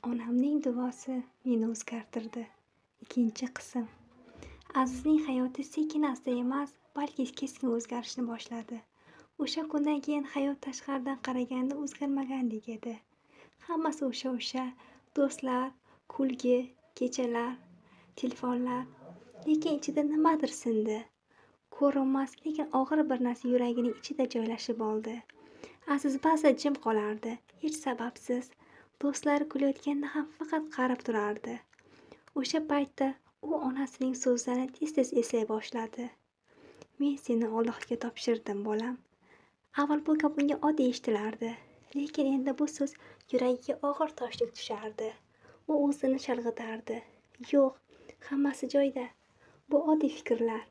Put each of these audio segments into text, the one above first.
Onamning duosi meni o'zgartirdi. Ikkinchi qism. Azizning hayoti sekin-asta emas, balki keskin o'zgarishni boshladi. O'sha kundan keyin hayot tashqaridan qaraganda o'zgarmagandek edi. Hammasi o'sha do'stlar, kulgi, kechalar, telefonlar. Lekin ichida nimadir sindi. Ko'rinmas, lekin og'ir bir narsa yuragining ichida joylashib oldi. Aziz ba'zida jim qolardi, hech sababsiz. Do'stlari kulayotganda ham faqat qarab turardi. O'sha paytda u onasining so'zlarini tez-tez eslay boshladi. Men seni Allohga topshirdim, bolam. Avval bu gap unga oddiy eshitilardi, lekin endi bu so'z yuragiga og'ir toshdek tushardi. U o'zini chalg'itardi. Yo'q, hammasi joyida. Bu oddiy fikrlar.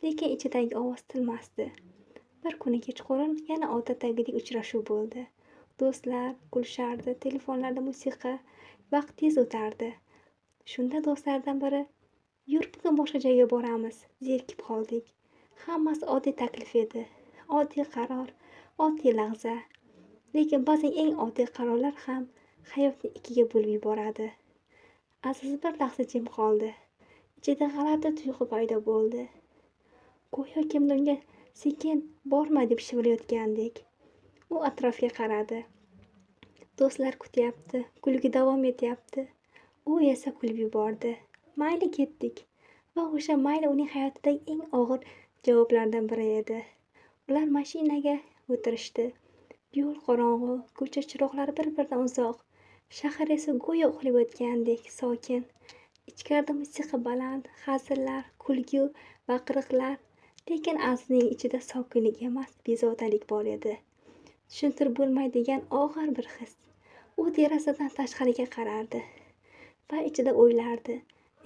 Lekin ichidagi ovoz tinmasdi. Bir kuni kechqurun yana odatdagidek uchrashuv bo'ldi. Do'stlar kulishardi, telefonlarda musiqa, vaqt tez o'tardi. Shunda do'stlardan biri, "Yur, bugun boshqa joyga boramiz." Zerikib qoldik. Hammasi oddiy taklif edi. Oddiy qaror, oddiy lahza. Lekin ba'zan eng oddiy qarorlar ham hayotni ikkiga bo'lib yuboradi. Aziz bir lahza jim qoldi. Ichida g'alati tuyg'u paydo bo'ldi. Go'yo kimdir unga sekin borma deb shivirlayotgandek. U atrofiga qaradi. Do'stlar kutyapti, kulgi davom etyapti. U esa kulib yubordi. Mayli, ketdik. Va o'sha mayli uning hayotidagi eng og'ir javoblardan biri edi. Ular mashinaga o'tirishdi. Yo'l qorong'u, ko'cha chiroqlari bir-biridan uzoq. Shahar esa go'yo uxlayotgandek sokin. Ichkarida musiqa baland, hazillar, kulgi, baqiriqlar. Lekin Azizning ichida sokinlik emas, bezovtalik bor edi. Tushuntirib bo'lmaydigan og'ir bir his. U derazadan tashqariga qarardi va ichida o'ylardi.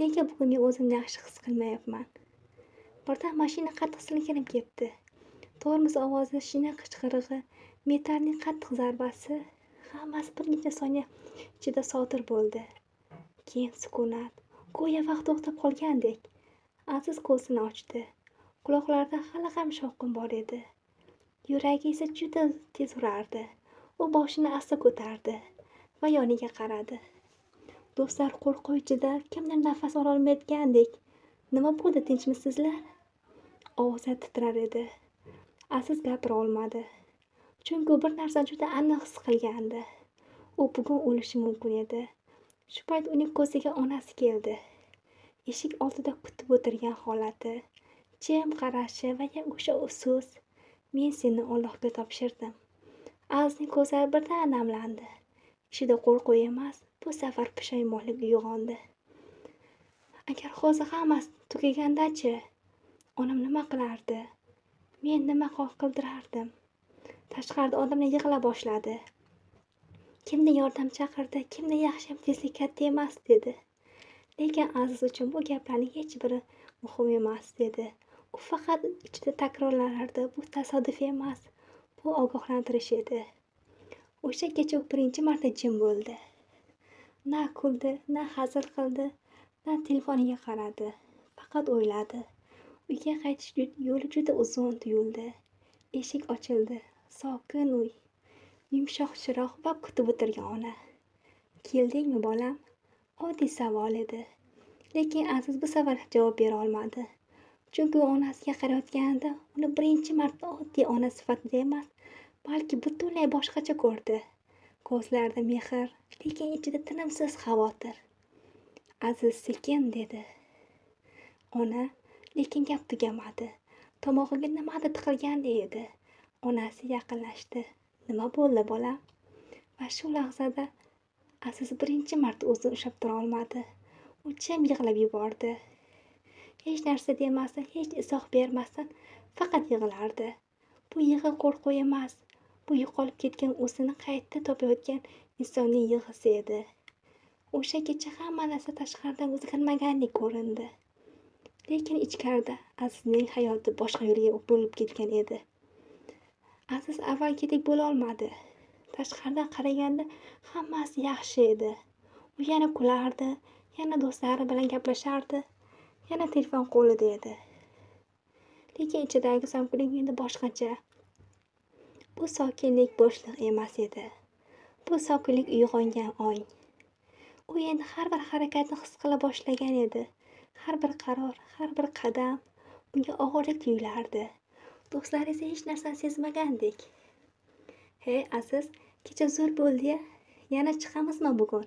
Nega bugun men o'zimni yaxshi his qilmayapman? Birdan mashina qattiq silkinib ketdi. Tormoz ovozi, shina qichqirig'i, metallning qattiq zarbasi, hammasi bir necha soniya ichida sodir bo'ldi. Keyin sukunat, go'yo vaqt to'xtab qolgandek. Aziz ko'zini ochdi. Quloqlarida hali ham shovqin bor edi. Yuragi esa juda tez urardi. U boshini asta ko'tardi va yoniga qaradi. Do'stlar qo'rquv ichida kimdir nafas ololmayotgandek. Nima bo'ldi, tinchmisizlar? Ovozi titrar edi. Aziz gapira olmadi. Chunki u bir narsani juda aniq his qilgandi. U bugun o'lishi mumkin edi. Shu payt uning ko'ziga onasi keldi. Eshik oldida kutib o'tirgan holati, jim qarashi va o'sha so'z, "Men seni Allohga topshirdim." Azizning ko'zlari birdan namlandi. Ichida qo'rquv emas, bu safar pushaymonlik uyg'ondi. Agar hozir hammasi tugaganda-chi, onam nima qilardi? Men nima qildirardim? Tashqarida odamlar yig'ila boshladi. Kimdir yordam chaqirdi, kimdir yaxshiyam tezlik katta emas dedi. Lekin Aziz uchun bu gaplarning hech biri muhim emas dedi. U faqat ichida takrorlardi. Bu tasodif emas, bu ogohlantirish edi. O'sha kecha u birinchi marta jim bo'ldi. Na kuldi, na hazil qildi, na telefoniga qaradi. Faqat o'yladi. Uyga qaytish yo'li juda uzun tuyuldi. Eshik ochildi. Sokin uy, yumshoq chiroq va kutib o'tirgan ona. "Keldingmi, bolam?" Oddiy savol edi. Lekin Aziz bu safar javob bera olmadi. Chunki u onasiga qarayotganida uni birinchi marta oddiy ona sifatida emas, balki butunlay boshqacha ko'rdi. Ko'zlarida mehr, lekin ichida tinimsiz xavotir. "Aziz, sekin" dedi. Ona, lekin gap tugamadi. Tomog'iga nimadir tiqilgandek edi. Onasi yaqinlashdi. "Nima bo'ldi, bolam?" Va shu lahzada Aziz birinchi marta o'zini ushlab tura olmadi. U jim yig'lab yubordi. Hech narsa demasdan, hech izoh bermasdan faqat yig'lardi. Bu yig'i qo'rquv emas, bu yo'qolib ketgan o'zini qayta topayotgan insonning yig'isi edi. O'sha kecha hamma narsa tashqaridan o'zgarmagandek ko'rindi. Lekin ichkarida Azizning hayoti boshqa yo'lga bo'lib ketgan edi. Aziz avvalgidek bo'la olmadi. Tashqaridan qaraganda hammasi yaxshi edi. U yana kulardi, yana do'stlari bilan gaplashardi, yana telefon qo'lida edi. Lekin ichidagi sokinlik endi boshqacha. Bu sokinlik bo'shliq emas edi. Bu sokinlik uyg'ongan ong. U endi har bir harakatni his qila boshlagan edi. Har bir qaror, har bir qadam unga og'irlik tuyulardi. Do'stlari esa hech narsani sezmagandek. "Hey Aziz, kecha zo'r bo'ldi-ya. Yana chiqamizmi bugun?"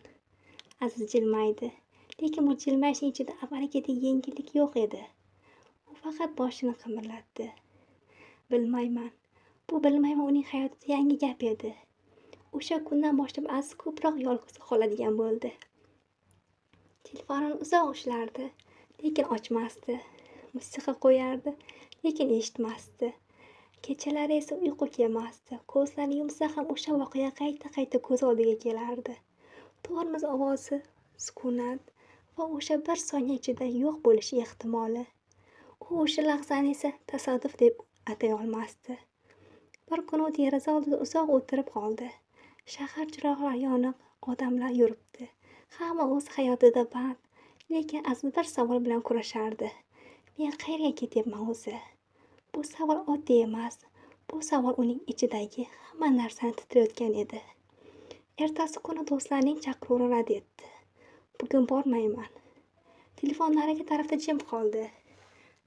Aziz jilmaydi. Lekin bu jilmayishning ichida avvalgidek yengillik yo'q edi. U faqat boshini qimirlatdi. Bilmayman. Bu bilmayman uning hayotida yangi gap edi. O'sha kundan boshlab Aziz ko'proq yolg'iz qoladigan bo'ldi. Telefonini uzoq ushlardi, lekin ochmasdi. Musiqa qo'yardi, lekin eshitmasdi. Kechalari esa uyqu kelmasdi. Ko'zlarini yumsa ham o'sha voqea qayta-qayta ko'z oldiga kelardi. Tormoz ovozi, sukunat va o'sha bir soniya ichida yo'q bo'lishi ehtimoli. U o'sha lahzani esa tasodif deb atay olmasdi. Bir kuni u deraza oldida uzoq o'tirib qoldi. Shahar chiroqlari yoniq, odamlar yuribdi. Hamma o'z hayotida band, lekin Aziz bir savol bilan kurashardi. Men qayerga ketyapman o'zi? Bu savol oddiy emas. Bu savol uning ichidagi hamma narsani titrayotgan edi. Ertasi kuni do'stlarining chaqiruvi rad etdi. Bugun bormayman. Telefon narigi tarafda jim qoldi.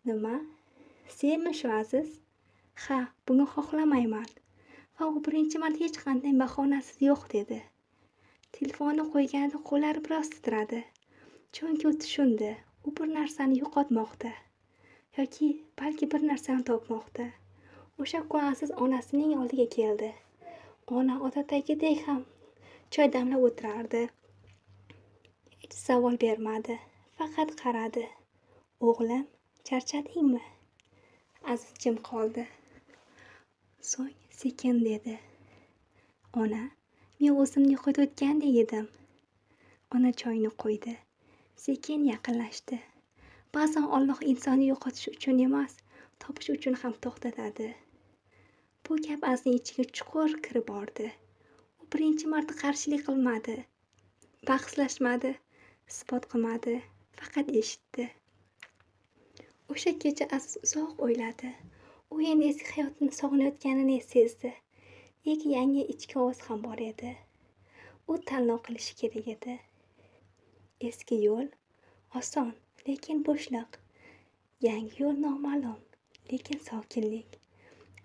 Nima? Senmi shu Aziz? Ha, buni xohlamayman. Va u birinchi marta hech qanday bahonasiz yo'q dedi. Telefonni qo'yganida qo'llari biroz titradi. Chunki u tushundi, u bir narsani yo'qotmoqda. Yoki balki bir narsani topmoqda. O'sha kun Aziz onasining oldiga keldi. Ona odatdagidek ham choy damlab o'tirardi. Hech savol bermadi, faqat qaradi. O'g'lim, charchadingmi? Aziz jim qoldi. So'ng sekin dedi. Ona, men o'zimni yo'qotayotgandek edim. Ona choyni qo'ydi. Sekin yaqinlashdi. Ba'zan Alloh insonni yo'qotish uchun emas, topish uchun ham to'xtatadi. Bu gap Azizning ichiga chuqur kirib bordi. U birinchi marta qarshilik qilmadi. Bahslashmadi, isbot qilmadi, faqat eshitdi. O'sha kecha Aziz uzoq o'yladi. U endi eski hayotini sog'inayotganini sezdi. Lekin yangi ichki ovoz ham bor edi. U tanlov qilishi kerak edi. Eski yo'l oson, lekin bo'shliq. Yangi yo'l noma'lum, lekin sokinlik.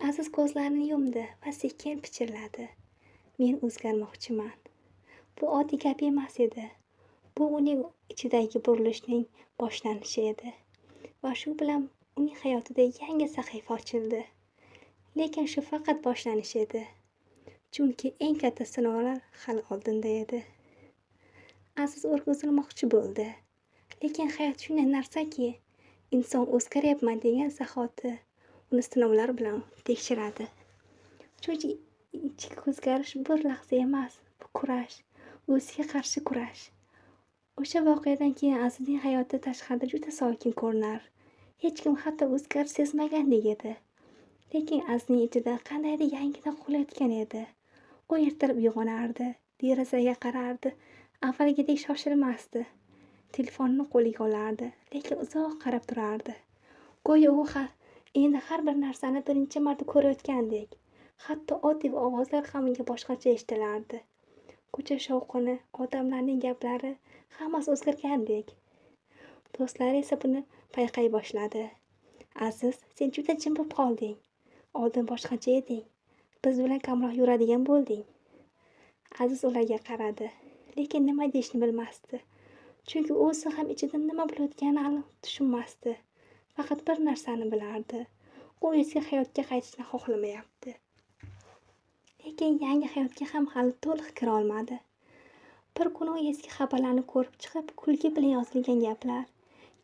Aziz ko'zlarini yumdi va sekin pichirladi. Men o'zgarmoqchiman. Bu oddiy gap emas edi. Bu uning ichidagi burilishning boshlanishi edi. Va shu bilan uning hayotida yangi sahifa ochildi. Lekin shu faqat boshlanish edi. Chunki eng katta sinovlar hali oldinda edi. Aziz o'rgizilmoqchi bo'ldi. Lekin hayot shunday narsaki, inson o'zgaryapman degan zahoti uni sinovlar bilan tekshiradi. Chunki ichki o'zgarish bir lahza emas, bu kurash, o'ziga qarshi kurash. O'sha voqeadan keyin Azizning hayoti tashqarida juda sokin ko'rinar. Hech kim hatto o'zgarish sezmagandek edi. Lekin Azizning ichida qandaydir yangilik qo'layotgan edi. U ertalab uyg'onardi, derazaga qarardi, avvalgidek shoshilmasdi. Telefonni qo'liga olardi, lekin uzoq qarab turardi. Go'yo u endi har bir narsani birinchi marta ko'rayotgandek. Hatto oddiy ovozlar ham unga boshqacha eshitilardi. Ko'cha shovqini, odamlarning gaplari, hammasi o'zgargandek. Do'stlari esa buni payqay boshladi. Aziz, sen juda jim bo'lib qolding. Oldin boshqacha eding. Biz bilan kamroq yuradigan bo'lding. Aziz ularga qaradi, lekin nima deyishni bilmasdi. Chunki o'zi ham ichida nima bo'layotganini aniq tushunmasdi. Faqat bir narsani bilardi. U eski hayotga qaytishni xohlamayapti. Lekin yangi hayotga ham hali to'liq kira olmadi. Bir kuni u eski xabarlarni ko'rib chiqib, kulgi bilan yozilgan gaplar,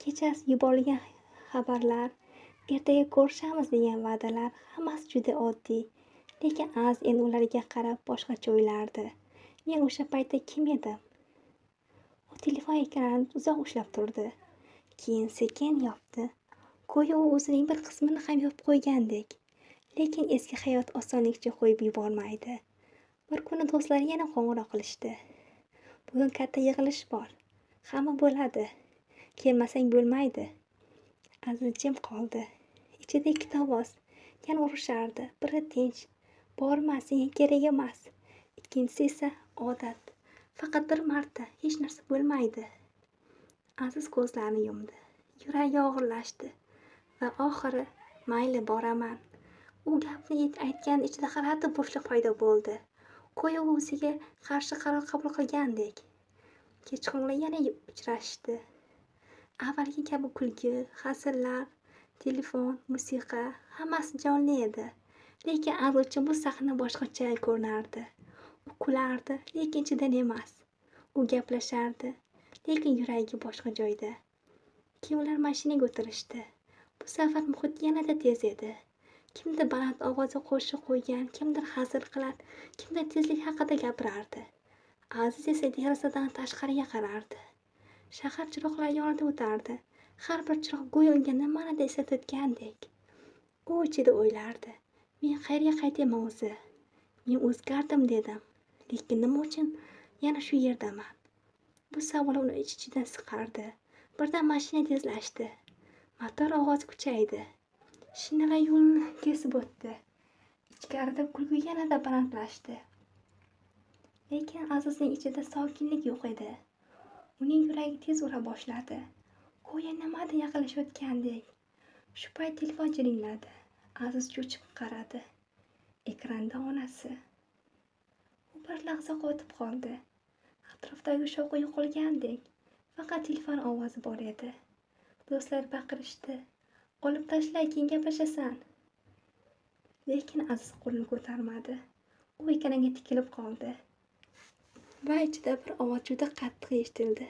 kechasi yuborilgan xabarlar, ertaga ko'rishamiz degan va'dalar hammasi juda oddiy. Lekin Aziz endi ularga qarab boshqacha o'ylardi. Men o'sha paytda kim edim? U telefon ekranini uzoq ushlab turdi. Keyin sekin yopdi. Go'yo u o'zining bir qismini ham yopib qo'ygandek. Lekin eski hayot osonlikcha qo'yib yubormaydi. Bir kuni do'stlari yana qo'ng'iroq qilishdi. Bugun katta yig'ilish bor. Hamma bo'ladi. Kelmasang bo'lmaydi. Aziz jim qoldi. Ichida ikkita ovoz yana urushardi. Biri tinch, borma, senga kerak emas. Ikkinchisi esa odat. Faqat bir marta, hech narsa bo'lmaydi. Aziz ko'zlarini yumdi. Yuragi og'irlashdi va oxiri mayli boraman. U gapni aytgan ichida g'alati bo'shliq paydo bo'ldi. Go'yo u o'ziga qarshi qaror qabul qilgandek. Kechqurunlar yana uchrashdi. Avvalgi kabi kulgi, hazillar, telefon, musiqa hammasi jonli edi. Lekin Aziz uchun bu sahna boshqacha ko'rinardi. U kulardi, lekin ichidan emas. U gaplashardi, lekin yuragi boshqa joyda. Keyin ular mashinaga o'tirishdi. Bu safar muhit yanada tez edi. Kimdir baland ovozda qo'shiq qo'ygan, kimdir hazil qilar, kimdir tezlik haqida gapirardi. Aziz esa derazadan tashqariga qarardi. Shahar chiroqlari yonida o'tardi. Har bir chiroq go'yo unga nimanidir eslatayotgandek. U ichida o'ylardi. Men qayerga qaytayman o'zi? Men o'zgardim dedim. Lekin nima uchun yana shu yerdaman? Bu savol uni ich-ichidan siqardi. Birdan mashina tezlashdi. Motor ovozi kuchaydi. Shinalar yo'lni kesib o'tdi. Ichkarida kulgi yanada balandlashdi. Lekin Azizning ichida sokinlik yo'q edi. Uning yuragi tez ura boshladi. Go'yo nimadir yaqinlashayotgandek. Shu payt telefon jiringladi. Aziz cho'chib qaradi. Ekranda onasi. U bir lahza qotib qoldi. Atrofdagi shovqin yo'qolgandek. Faqat telefon ovozi bor edi. Do'stlar baqirishdi. Olib tashla, keyin gaplashasan. Lekin Aziz qo'lini ko'tarmadi. U ekranga tikilib qoldi. Va ichida bir ovoz juda qattiq eshitildi.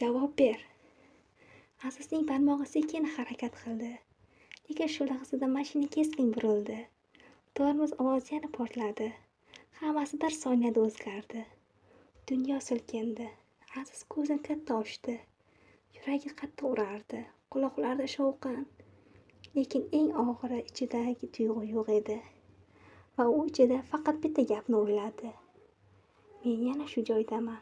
Javob ber. Azizning barmog'i sekin harakat qildi. Lekin shu lahzada mashina keskin burildi. Tormoz ovozi yana portladi. Hammasi bir soniyada o'zgardi. Dunyo silkindi. Aziz ko'zini katta ochdi. Yuragi qattiq urardi. Quloqlarida shovqin. Lekin eng og'iri ichidagi tuyg'u yo'q edi. Va u ichida faqat bitta gapni o'yladi. Men yana shu joydaman.